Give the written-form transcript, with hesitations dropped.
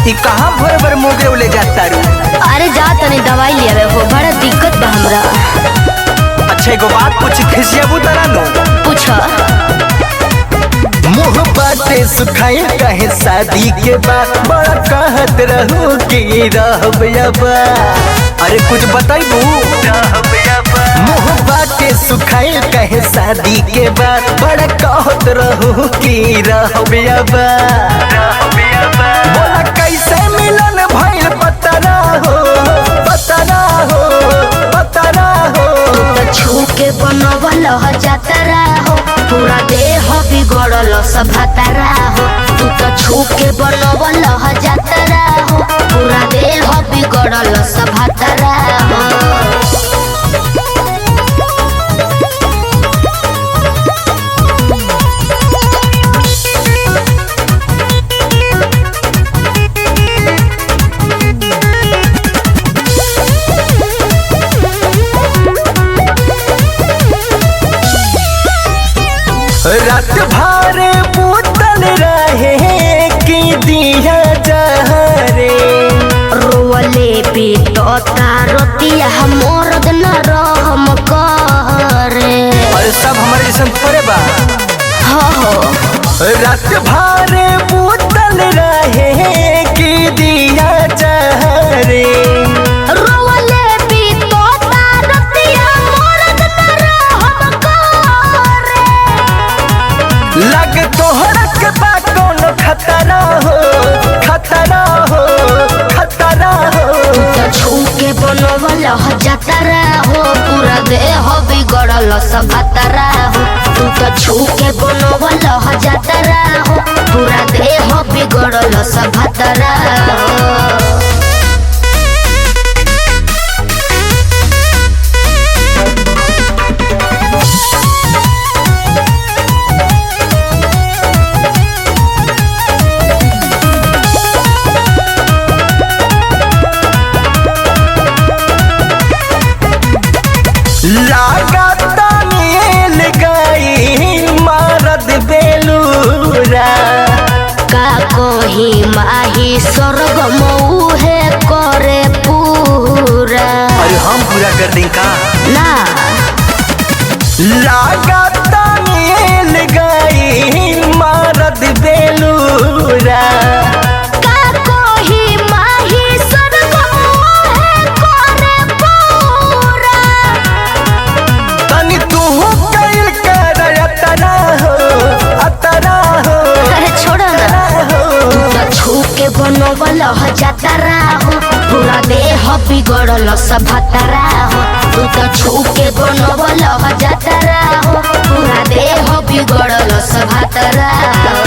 ई कहाँ भर भर मुँह ले जाता रू? अरे जा तनी दवाई लिया हो, बड़ा दिक्कत बा हमरा। अच्छा एगो बात पूछ, खिसियाबू तरा नो? पूछ। मुँह बाटे सुखाई कहे शादी के बाद बड़ा कहत रहू कि रहबा। अरे कुछ बताइबू? मुँह बाटे सुखाई कहे शादी के बाद बड़ा कहत रहू कि रहबा। बोला कैसे मिलन भइल पता ना हो, पता ना हो, पता ना हो। छू के बनवल जातरा हो, पूरा देह बिगड़ल सब हतरा हो। तू तो छू के बनवल जातरा हो, पूरा देह बिगड़ल सब हतरा हो। रात भर बोतल रहे कि दिया जहरे, रोवले पे तो तारतिया मोरद न रहम करे। और सब हमारे जैसन थोड़े बा। हो रात भर बोतल रहे कि दिया जहरे, रोवले पे तो तारतिया मोरद न रहम करे। लग तोहरा के बा कोनो खतरा हो, खतरा हो, खतरा हो। तो छू के बनवल जातरा हो, पूरा देह बिगड़ल सब हतरा हो। तू तो छू के बनवल जातरा हो, पूरा देह बिगड़ल सब हतरा हो। लागता नील गई मारद बेलूरा, का कोही माही स्वर्ग मऊहे करे पूरा। अरे हम पूरा कर दें का ना लागता नील गई मारद बेलूरा, का कोही माही स्वर्ग मऊहे करे पूरा। तनी तू कैल कर अतना हो, अतना हो। अरे छोड़ो ना, तू तो छू के बनवल जातरा हो, पूरा देह बिगड़ल सब हतरा हो। तू तो छू के बनवल जातरा हो, पूरा देह बिगड़ल सब हतरा हो।